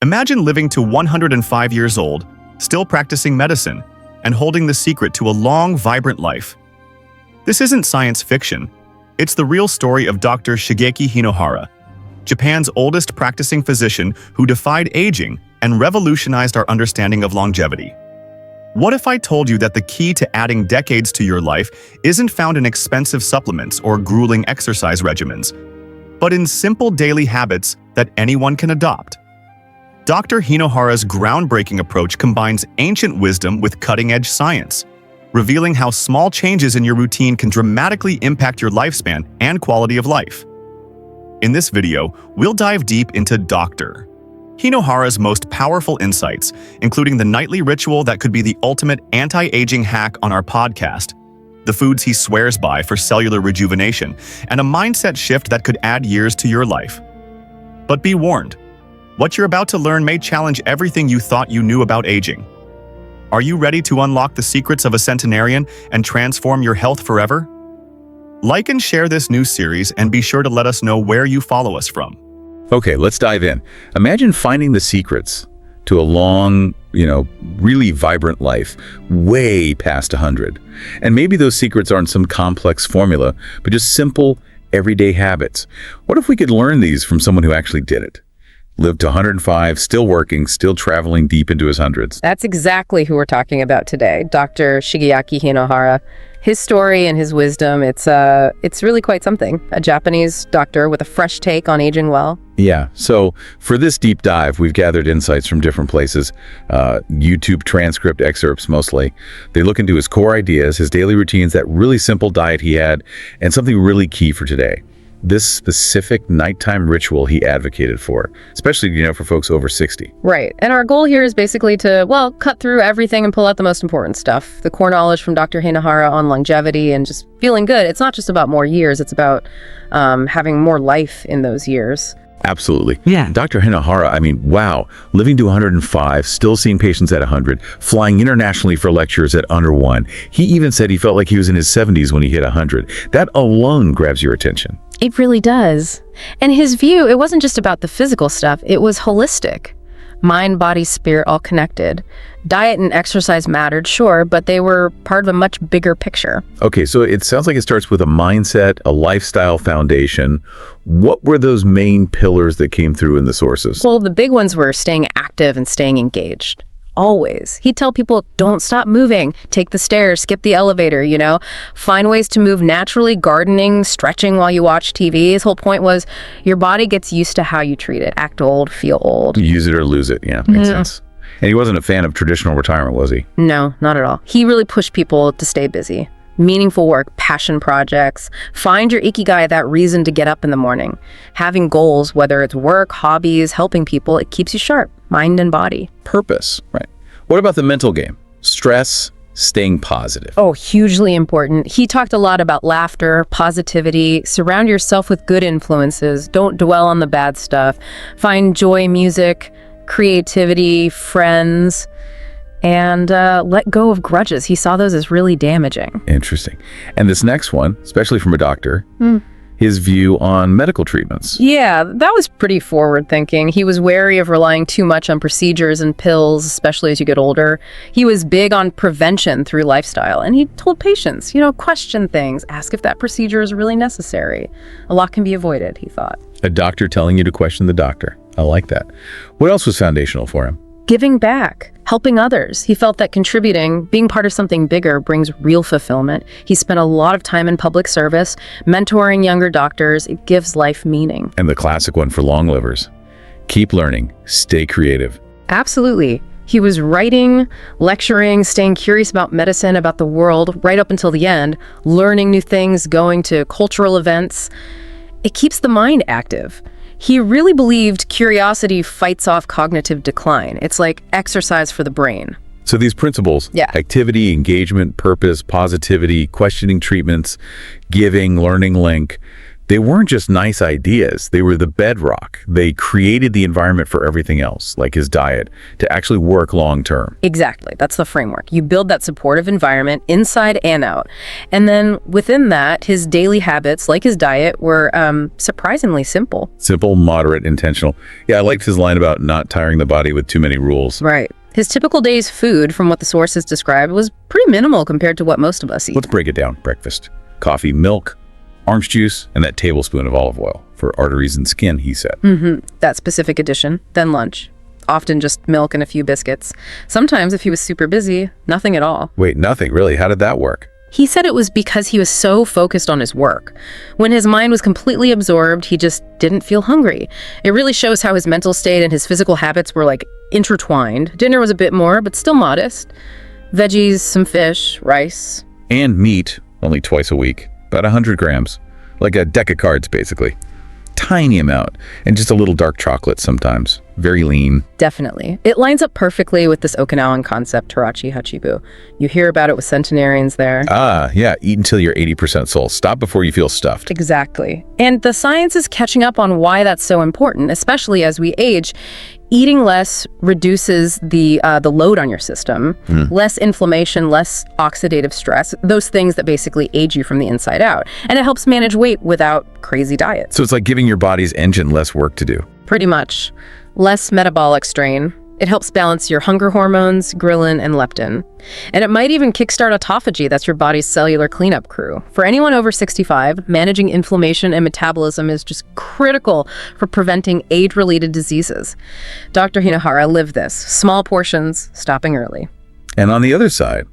Imagine living to 105 years old, still practicing medicine, and holding the secret to a long, vibrant life. This isn't science fiction. It's the real story of Dr. Shigeki Hinohara, Japan's oldest practicing physician who defied aging and revolutionized our understanding of longevity. What if I told you that the key to adding decades to your life isn't found in expensive supplements or grueling exercise regimens, but in simple daily habits that anyone can adopt? Dr. Hinohara's groundbreaking approach combines ancient wisdom with cutting-edge science, revealing how small changes in your routine can dramatically impact your lifespan and quality of life. In this video, we'll dive deep into Dr. Hinohara's most powerful insights, including the nightly ritual that could be the ultimate anti-aging hack on our podcast, the foods he swears by for cellular rejuvenation, and a mindset shift that could add years to your life. But be warned, what you're about to learn may challenge everything you thought you knew about aging. Are you ready to unlock the secrets of a centenarian and transform your health forever? Like and share this new series and be sure to let us know where you follow us from. Okay, let's dive in. Imagine finding the secrets to a long, really vibrant life, way past 100. And maybe those secrets aren't some complex formula, but just simple, everyday habits. What if we could learn these from someone who actually did it? Lived to 105, still working, still traveling deep into his hundreds. That's exactly who we're talking about today, Dr. Shigeki Hinohara. His story and his wisdom, it's really quite something. A Japanese doctor with a fresh take on aging well. Yeah, so for this deep dive, we've gathered insights from different places, YouTube transcript excerpts mostly. They look into his core ideas, his daily routines, that really simple diet he had, and something really key for today. This specific nighttime ritual he advocated for, especially, for folks over 60. Right. And our goal here is basically to, cut through everything and pull out the most important stuff. The core knowledge from Dr. Hinohara on longevity and just feeling good. It's not just about more years. It's about having more life in those years. Absolutely. Yeah. Dr. Hinohara, wow. Living to 105, still seeing patients at 100, flying internationally for lectures at under 1. He even said he felt like he was in his 70s when he hit 100. That alone grabs your attention. It really does. And his view, it wasn't just about the physical stuff. It was holistic. Mind, body, spirit, all connected. Diet and exercise mattered, sure, but they were part of a much bigger picture. Okay, so it sounds like it starts with a mindset, a lifestyle foundation. What were those main pillars that came through in the sources? Well, the big ones were staying active and staying engaged. Always. He'd tell people, don't stop moving, take the stairs, skip the elevator, find ways to move naturally, gardening, stretching while you watch TV. His whole point was your body gets used to how you treat it. Act old, feel old. Use it or lose it. Yeah, makes sense. And he wasn't a fan of traditional retirement, was he? No, not at all. He really pushed people to stay busy. Meaningful work, passion projects. Find your ikigai, that reason to get up in the morning. Having goals, whether it's work, hobbies, helping people, it keeps you sharp, mind and body. Purpose, right. What about the mental game? Stress, staying positive. Oh, hugely important. He talked a lot about laughter, positivity, surround yourself with good influences, don't dwell on the bad stuff, find joy, music, creativity, friends, and let go of grudges. He saw those as really damaging. Interesting. And this next one, especially from a doctor, his view on medical treatments. Yeah, that was pretty forward-thinking. He was wary of relying too much on procedures and pills, especially as you get older. He was big on prevention through lifestyle, and he told patients, question things, ask if that procedure is really necessary. A lot can be avoided, he thought. A doctor telling you to question the doctor. I like that. What else was foundational for him? Giving back, helping others. He felt that contributing, being part of something bigger, brings real fulfillment. He spent a lot of time in public service, mentoring younger doctors. It gives life meaning. And the classic one for long livers. Keep learning, stay creative. Absolutely. He was writing, lecturing, staying curious about medicine, about the world, right up until the end, learning new things, going to cultural events. It keeps the mind active. He really believed curiosity fights off cognitive decline. It's like exercise for the brain. So these principles, activity, engagement, purpose, positivity, questioning treatments, giving, learning, link, They weren't just nice ideas, they were the bedrock. They created the environment for everything else, like his diet, to actually work long term. Exactly. That's the framework. You build that supportive environment inside and out. And then within that, his daily habits, like his diet, were surprisingly simple. Simple, moderate, intentional. Yeah, I liked his line about not tiring the body with too many rules. Right. His typical day's food, from what the sources described, was pretty minimal compared to what most of us eat. Let's break it down. Breakfast, coffee, milk, orange juice, and that tablespoon of olive oil for arteries and skin, he said. That specific addition. Then lunch. Often just milk and a few biscuits. Sometimes, if he was super busy, nothing at all. Wait, nothing? Really? How did that work? He said it was because he was so focused on his work. When his mind was completely absorbed, he just didn't feel hungry. It really shows how his mental state and his physical habits were like intertwined. Dinner was a bit more, but still modest. Veggies, some fish, rice. And meat, only twice a week. About 100 grams. Like a deck of cards, basically. Tiny amount. And just a little dark chocolate sometimes. Very lean. Definitely. It lines up perfectly with this Okinawan concept, Tarachi Hachibu. You hear about it with centenarians there. Ah, yeah. Eat until you're 80% full. Stop before you feel stuffed. Exactly. And the science is catching up on why that's so important, especially as we age. Eating less reduces the load on your system, less inflammation, less oxidative stress, those things that basically age you from the inside out. And it helps manage weight without crazy diets. So it's like giving your body's engine less work to do. Pretty much. Less metabolic strain. It helps balance your hunger hormones, ghrelin, and leptin. And it might even kickstart autophagy, that's your body's cellular cleanup crew. For anyone over 65, managing inflammation and metabolism is just critical for preventing age-related diseases. Dr. Hinohara lived this. Small portions, stopping early. And on the other side,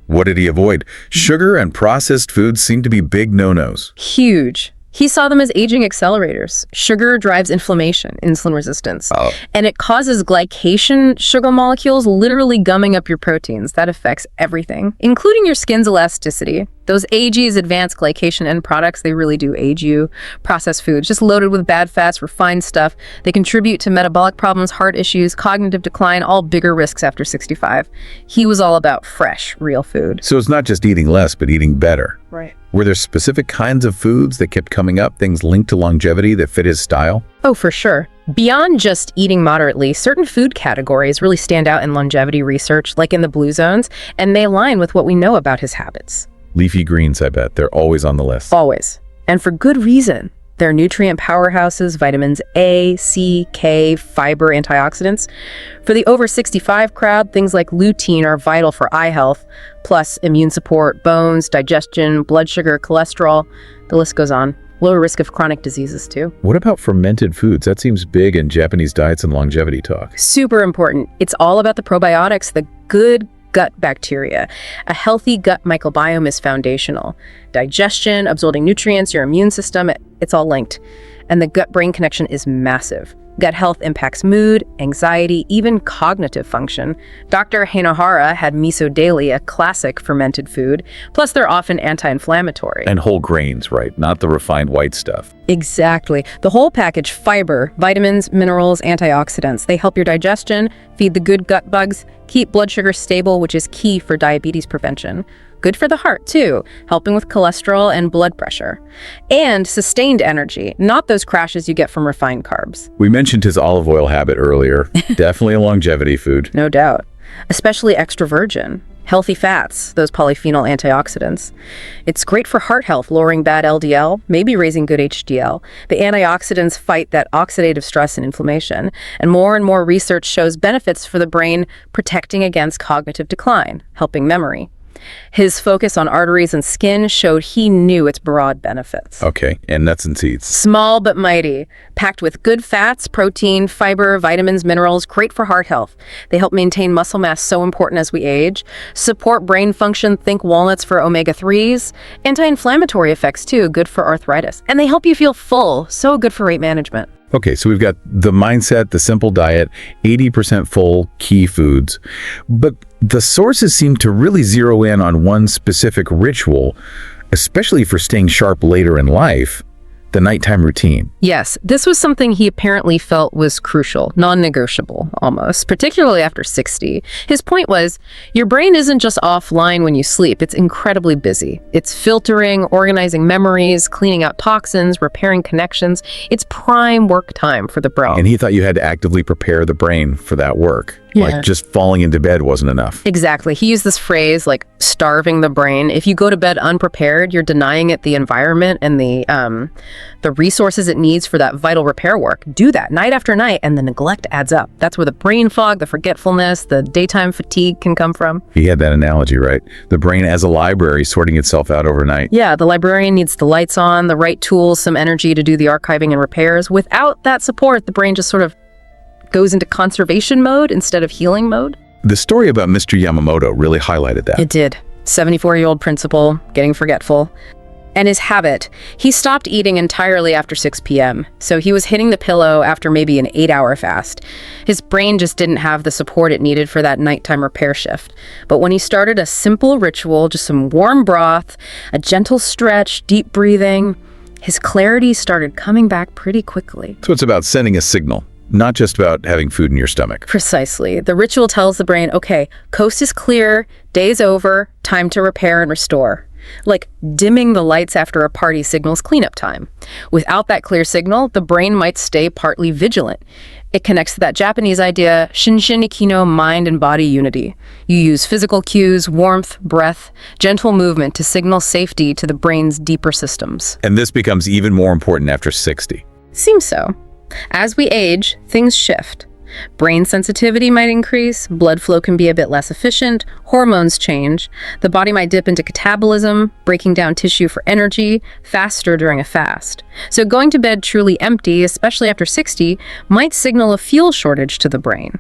what did he avoid? Sugar and processed foods seem to be big no-nos. Huge. He saw them as aging accelerators. Sugar drives inflammation, insulin resistance, and it causes glycation sugar molecules literally gumming up your proteins. That affects everything, including your skin's elasticity. Those AGs, advanced glycation end products, they really do age you. Processed foods, just loaded with bad fats, refined stuff. They contribute to metabolic problems, heart issues, cognitive decline, all bigger risks after 65. He was all about fresh, real food. So it's not just eating less, but eating better. Right. Were there specific kinds of foods that kept coming up, things linked to longevity that fit his style? Oh, for sure. Beyond just eating moderately, certain food categories really stand out in longevity research, like in the blue zones, and they align with what we know about his habits. Leafy greens, I bet. They're always on the list. Always. And for good reason. They're nutrient powerhouses, vitamins A, C, K, fiber, antioxidants. For the over 65 crowd, things like lutein are vital for eye health, plus immune support, bones, digestion, blood sugar, cholesterol. The list goes on. Lower risk of chronic diseases, too. What about fermented foods? That seems big in Japanese diets and longevity talk. Super important. It's all about the probiotics, the good gut bacteria. A healthy gut microbiome is foundational. Digestion, absorbing nutrients, your immune system, it's all linked. And the gut-brain connection is massive. Gut health impacts mood, anxiety, even cognitive function. Dr. Hinohara had miso daily, a classic fermented food. Plus, they're often anti-inflammatory. And whole grains, right? Not the refined white stuff. Exactly. The whole package, fiber, vitamins, minerals, antioxidants. They help your digestion, feed the good gut bugs, keep blood sugar stable, which is key for diabetes prevention. Good for the heart, too, helping with cholesterol and blood pressure. And sustained energy, not those crashes you get from refined carbs. We mentioned his olive oil habit earlier. Definitely a longevity food. No doubt. Especially extra virgin. Healthy fats, those polyphenol antioxidants. It's great for heart health, lowering bad LDL, maybe raising good HDL. The antioxidants fight that oxidative stress and inflammation. And more research shows benefits for the brain, protecting against cognitive decline, helping memory. His focus on arteries and skin showed he knew its broad benefits. Okay, and nuts and seeds. Small but mighty, packed with good fats, protein, fiber, vitamins, minerals, great for heart health. They help maintain muscle mass, so important as we age. Support brain function, think walnuts for omega-3s. Anti-inflammatory effects too, good for arthritis. And they help you feel full, so good for weight management. Okay, so we've got the mindset, the simple diet, 80% full, key foods. But the sources seem to really zero in on one specific ritual, especially for staying sharp later in life. the nighttime routine. Yes, this was something he apparently felt was crucial, non-negotiable almost, particularly after 60. His point was, your brain isn't just offline when you sleep, it's incredibly busy. It's filtering, organizing memories, cleaning out toxins, repairing connections. It's prime work time for the brain. And he thought you had to actively prepare the brain for that work. Yeah. Like just falling into bed wasn't enough. Exactly. He used this phrase like starving the brain. If you go to bed unprepared, you're denying it the environment and the resources it needs for that vital repair work. Do that night after night, and the neglect adds up. That's where the brain fog, the forgetfulness, the daytime fatigue can come from. He had that analogy, right? The brain as a library sorting itself out overnight. Yeah, the librarian needs the lights on, the right tools, some energy to do the archiving and repairs. Without that support, the brain just sort of goes into conservation mode instead of healing mode. The story about Mr. Yamamoto really highlighted that. It did. 74-year-old principal, getting forgetful. And his habit, he stopped eating entirely after 6 p.m. So he was hitting the pillow after maybe an 8-hour fast. His brain just didn't have the support it needed for that nighttime repair shift. But when he started a simple ritual, just some warm broth, a gentle stretch, deep breathing, his clarity started coming back pretty quickly. So it's about sending a signal, not just about having food in your stomach. Precisely. The ritual tells the brain, okay, coast is clear, day's over, time to repair and restore. Like dimming the lights after a party signals cleanup time. Without that clear signal, the brain might stay partly vigilant. It connects to that Japanese idea, Shinshin Ikino, mind and body unity. You use physical cues, warmth, breath, gentle movement to signal safety to the brain's deeper systems. And this becomes even more important after 60. Seems so. As we age, things shift. Brain sensitivity might increase, blood flow can be a bit less efficient, hormones change, the body might dip into catabolism, breaking down tissue for energy, faster during a fast. So going to bed truly empty, especially after 60, might signal a fuel shortage to the brain.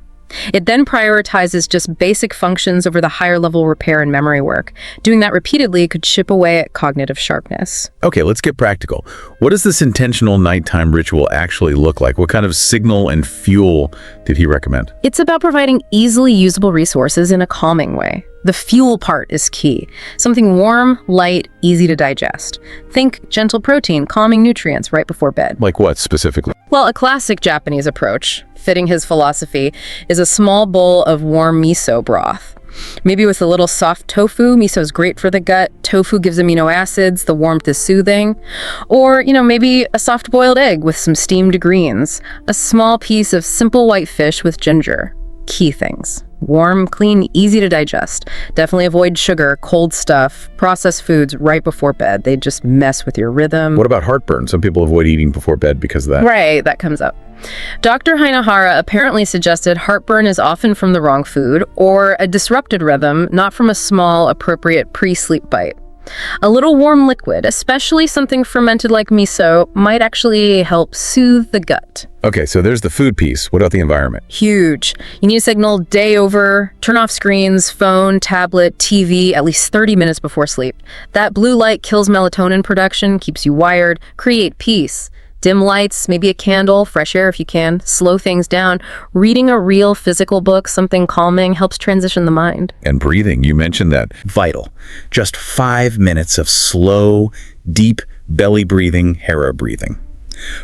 It then prioritizes just basic functions over the higher level repair and memory work. Doing that repeatedly could chip away at cognitive sharpness. Okay, let's get practical. What does this intentional nighttime ritual actually look like? What kind of signal and fuel did he recommend? It's about providing easily usable resources in a calming way. The fuel part is key. Something warm, light, easy to digest. Think gentle protein, calming nutrients right before bed. Like what specifically? Well, a classic Japanese approach, fitting his philosophy, is a small bowl of warm miso broth. Maybe with a little soft tofu. Miso is great for the gut. Tofu gives amino acids. The warmth is soothing. Or, maybe a soft boiled egg with some steamed greens. A small piece of simple white fish with ginger. Key things. Warm, clean, easy to digest. Definitely avoid sugar, cold stuff, processed foods right before bed. They just mess with your rhythm. What about heartburn? Some people avoid eating before bed because of that. Right, that comes up. Dr. Hinohara apparently suggested heartburn is often from the wrong food or a disrupted rhythm, not from a small, appropriate pre-sleep bite. A little warm liquid, especially something fermented like miso, might actually help soothe the gut. Okay, so there's the food piece. What about the environment? Huge. You need to signal day over, turn off screens, phone, tablet, TV at least 30 minutes before sleep. That blue light kills melatonin production, keeps you wired, create peace. Dim lights, maybe a candle, fresh air if you can, slow things down. Reading a real physical book, something calming, helps transition the mind. And breathing, you mentioned that. Vital. Just 5 minutes of slow, deep belly breathing, hara breathing.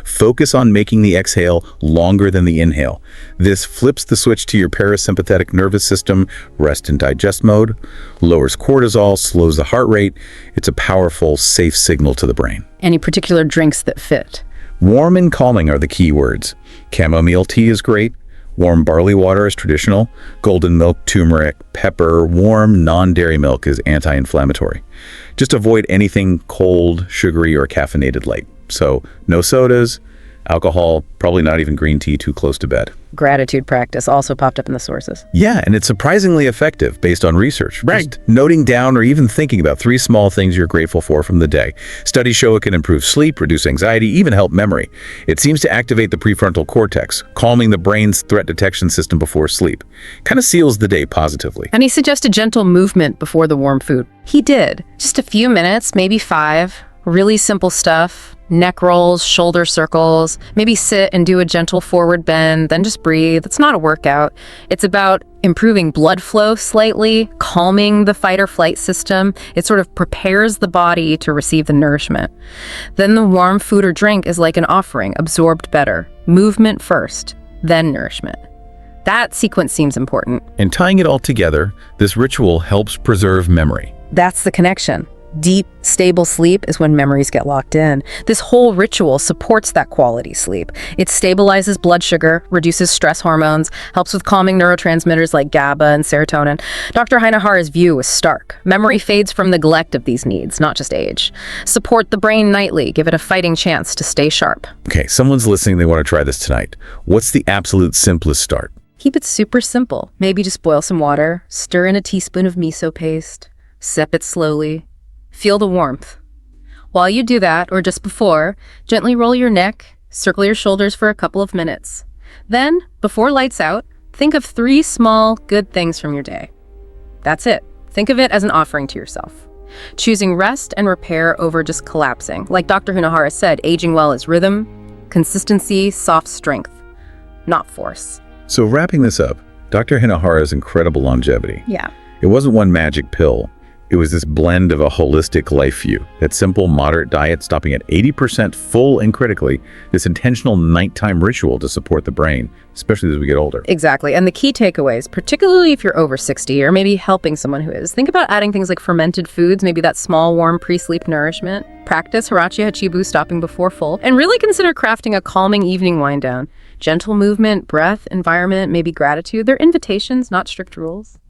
Focus on making the exhale longer than the inhale. This flips the switch to your parasympathetic nervous system, rest and digest mode, lowers cortisol, slows the heart rate. It's a powerful, safe signal to the brain. Any particular drinks that fit? Warm and calming are the key words. Chamomile tea is great. Warm barley water is traditional. Golden milk, turmeric, pepper, warm non-dairy milk is anti-inflammatory. Just avoid anything cold, sugary, or caffeinated light. So no sodas, alcohol, probably not even green tea too close to bed. Gratitude practice also popped up in the sources. Yeah, and it's surprisingly effective based on research. Right. Just noting down or even thinking about 3 small things you're grateful for from the day. Studies show it can improve sleep, reduce anxiety, even help memory. It seems to activate the prefrontal cortex, calming the brain's threat detection system before sleep. Kind of seals the day positively. And he suggested gentle movement before the warm food. He did. Just a few minutes, maybe 5. Really simple stuff. Neck rolls, shoulder circles, maybe sit and do a gentle forward bend, then just breathe. It's not a workout. It's about improving blood flow slightly, calming the fight or flight system. It sort of prepares the body to receive the nourishment. Then the warm food or drink is like an offering, absorbed better. Movement first, then nourishment. That sequence seems important. And tying it all together, this ritual helps preserve memory. That's the connection. Deep, stable sleep is when memories get locked in. This whole ritual supports that quality sleep. It stabilizes blood sugar, reduces stress hormones, helps with calming neurotransmitters like GABA and serotonin. Dr. Hinohara's view is stark. Memory fades from neglect of these needs, not just age. Support the brain nightly. Give it a fighting chance to stay sharp. Okay, someone's listening, they want to try this tonight. What's the absolute simplest start? Keep it super simple. Maybe just boil some water, stir in a teaspoon of miso paste, sip it slowly. Feel the warmth. While you do that, or just before, gently roll your neck, circle your shoulders for a couple of minutes. Then, before lights out, think of 3 small, good things from your day. That's it. Think of it as an offering to yourself. Choosing rest and repair over just collapsing. Like Dr. Hinohara said, aging well is rhythm, consistency, soft strength, not force. So wrapping this up, Dr. Hinohara's incredible longevity. Yeah. It wasn't one magic pill. It was this blend of a holistic life view, that simple, moderate diet stopping at 80% full and critically, this intentional nighttime ritual to support the brain, especially as we get older. Exactly. And the key takeaways, particularly if you're over 60 or maybe helping someone who is, think about adding things like fermented foods, maybe that small, warm pre-sleep nourishment. Practice Hirachi Hachibu, stopping before full. And really consider crafting a calming evening wind down. Gentle movement, breath, environment, maybe gratitude. They're invitations, not strict rules.